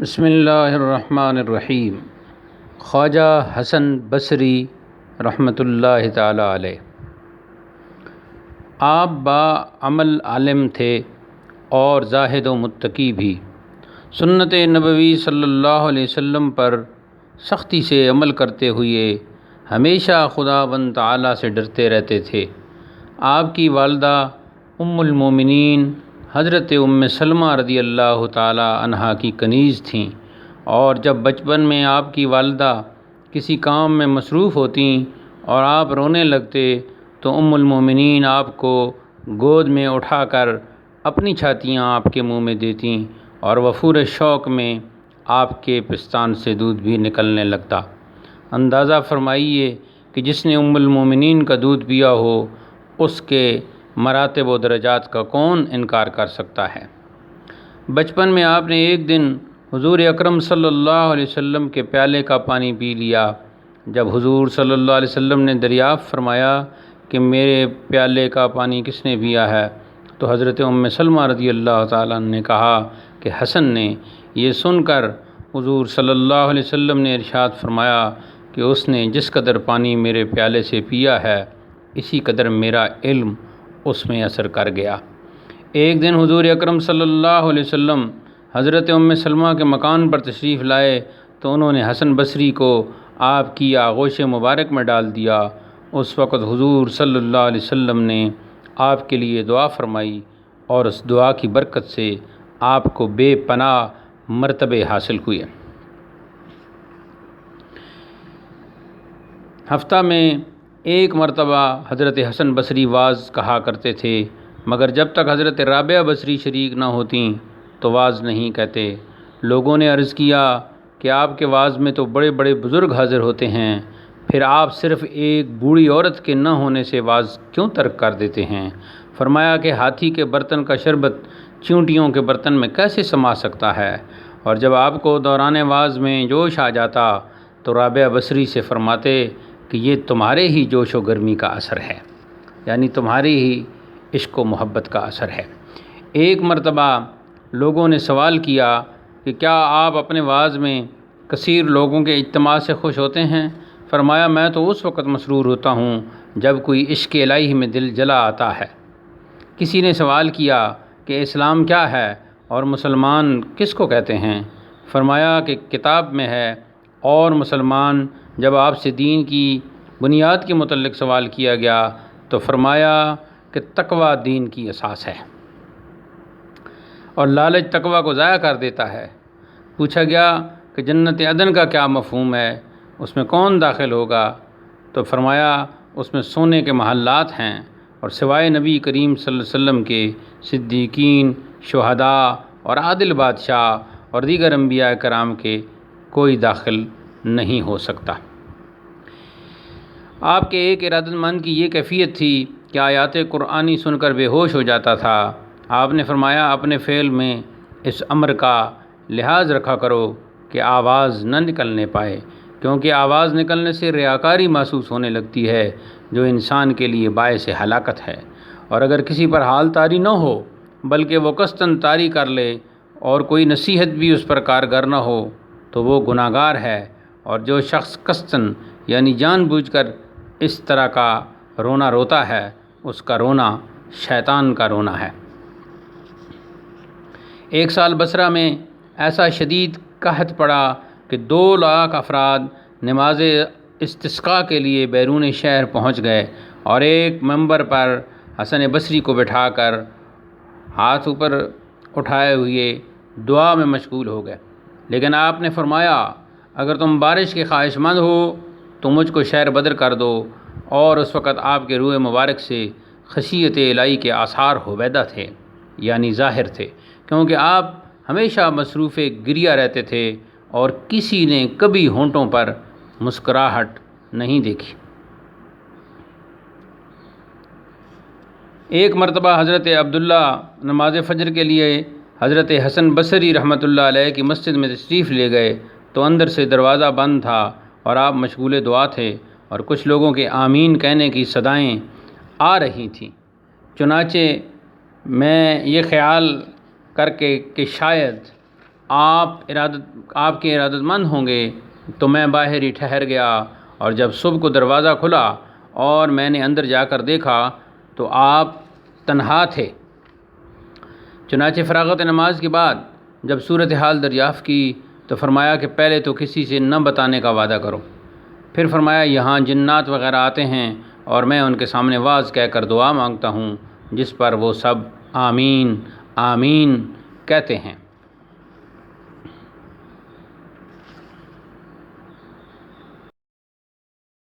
بسم اللہ الرحمن الرحیم۔ خواجہ حسن بصری رحمۃ اللہ تعالی علیہ، آپ باعمل عالم تھے اور زاہد و متقی بھی۔ سنت نبوی صلی اللہ علیہ وسلم پر سختی سے عمل کرتے ہوئے ہمیشہ خداوند تعالی سے ڈرتے رہتے تھے۔ آپ کی والدہ ام المومنین حضرت ام سلمہ رضی اللہ تعالی عنہا کی کنیز تھیں، اور جب بچپن میں آپ کی والدہ کسی کام میں مصروف ہوتیں اور آپ رونے لگتے تو ام المومنین آپ کو گود میں اٹھا کر اپنی چھاتیاں آپ کے منہ میں دیتیں، اور وفور شوق میں آپ کے پستان سے دودھ بھی نکلنے لگتا۔ اندازہ فرمائیے کہ جس نے ام المومنین کا دودھ پیا ہو اس کے مراتب و درجات کا کون انکار کر سکتا ہے۔ بچپن میں آپ نے ایک دن حضور اکرم صلی اللہ علیہ وسلم کے پیالے کا پانی پی لیا۔ جب حضور صلی اللہ علیہ وسلم نے دریافت فرمایا کہ میرے پیالے کا پانی کس نے پیا ہے، تو حضرت ام سلمہ رضی اللہ تعالیٰ عنہ نے کہا کہ حسن نے۔ یہ سن کر حضور صلی اللہ علیہ وسلم نے ارشاد فرمایا کہ اس نے جس قدر پانی میرے پیالے سے پیا ہے اسی قدر میرا علم اس میں اثر کر گیا۔ ایک دن حضور اکرم صلی اللہ علیہ وسلم حضرت ام سلمہ کے مکان پر تشریف لائے تو انہوں نے حسن بصری کو آپ کی آغوش مبارک میں ڈال دیا۔ اس وقت حضور صلی اللہ علیہ وسلم نے آپ کے لیے دعا فرمائی، اور اس دعا کی برکت سے آپ کو بے پناہ مرتبے حاصل ہوئے۔ ہفتہ میں ایک مرتبہ حضرت حسن بصری واعظ کہا کرتے تھے، مگر جب تک حضرت رابعہ بصری شریک نہ ہوتیں تو واعظ نہیں کہتے۔ لوگوں نے عرض کیا کہ آپ کے واعظ میں تو بڑے بڑے بزرگ حاضر ہوتے ہیں، پھر آپ صرف ایک بوڑھی عورت کے نہ ہونے سے واعظ کیوں ترک کر دیتے ہیں؟ فرمایا کہ ہاتھی کے برتن کا شربت چیونٹیوں کے برتن میں کیسے سما سکتا ہے؟ اور جب آپ کو دوران واعظ میں جوش آ جاتا تو رابعہ بصری سے فرماتے کہ یہ تمہارے ہی جوش و گرمی کا اثر ہے، یعنی تمہاری ہی عشق و محبت کا اثر ہے۔ ایک مرتبہ لوگوں نے سوال کیا کہ کیا آپ اپنے واعظ میں کثیر لوگوں کے اجتماع سے خوش ہوتے ہیں؟ فرمایا میں تو اس وقت مسرور ہوتا ہوں جب کوئی عشق الہی میں دل جلا آتا ہے۔ کسی نے سوال کیا کہ اسلام کیا ہے اور مسلمان کس کو کہتے ہیں؟ فرمایا کہ کتاب میں ہے، اور مسلمان۔ جب آپ سے دین کی بنیاد کے متعلق سوال کیا گیا تو فرمایا کہ تقوی دین کی اساس ہے، اور لالچ تقوی کو ضائع کر دیتا ہے۔ پوچھا گیا کہ جنت عدن کا کیا مفہوم ہے، اس میں کون داخل ہوگا؟ تو فرمایا اس میں سونے کے محلات ہیں، اور سوائے نبی کریم صلی اللہ علیہ وسلم کے صدیقین، شہداء اور عادل بادشاہ اور دیگر انبیاء کرام کے کوئی داخل نہیں ہو سکتا۔ آپ کے ایک ارادت مند کی یہ کیفیت تھی کہ آیات قرآنی سن کر بے ہوش ہو جاتا تھا۔ آپ نے فرمایا اپنے فعل میں اس امر کا لحاظ رکھا کرو کہ آواز نہ نکلنے پائے، کیونکہ آواز نکلنے سے ریاکاری محسوس ہونے لگتی ہے جو انسان کے لیے باعث ہلاکت ہے، اور اگر کسی پر حال طاری نہ ہو بلکہ وہ قصداً طاری کر لے اور کوئی نصیحت بھی اس پر کارگر نہ ہو تو وہ گناہ گار ہے، اور جو شخص قصداً یعنی جان بوجھ کر اس طرح کا رونا روتا ہے اس کا رونا شیطان کا رونا ہے۔ ایک سال بصرہ میں ایسا شدید قحط پڑا کہ 2 لاکھ افراد نماز استسقاء کے لیے بیرون شہر پہنچ گئے، اور ایک منبر پر حسن بصری کو بٹھا کر ہاتھ اوپر اٹھائے ہوئے دعا میں مشغول ہو گئے۔ لیکن آپ نے فرمایا اگر تم بارش کے خواہش مند ہو تو مجھ کو شہر بدر کر دو، اور اس وقت آپ کے روح مبارک سے خشیت الہی کے آثار ہویدہ تھے، یعنی ظاہر تھے، کیونکہ آپ ہمیشہ مصروف گریہ رہتے تھے اور کسی نے کبھی ہونٹوں پر مسکراہٹ نہیں دیکھی۔ ایک مرتبہ حضرت عبداللہ نماز فجر کے لیے حضرت حسن بصری رحمۃ اللہ علیہ کی مسجد میں تشریف لے گئے تو اندر سے دروازہ بند تھا اور آپ مشغول دعا تھے، اور کچھ لوگوں کے آمین کہنے کی صدائیں آ رہی تھیں۔ چنانچہ میں یہ خیال کر کے کہ شاید آپ کے ارادت مند ہوں گے۔ تو میں باہر ہی ٹھہر گیا، اور جب صبح کو دروازہ کھلا اور میں نے اندر جا کر دیکھا تو آپ تنہا تھے۔ چنانچہ فراغت نماز کے بعد جب صورتحال دریافت کی تو فرمایا کہ پہلے تو کسی سے نہ بتانے کا وعدہ کرو۔ پھر فرمایا یہاں جنات وغیرہ آتے ہیں اور میں ان کے سامنے واز کہہ کر دعا مانگتا ہوں، جس پر وہ سب آمین آمین کہتے ہیں۔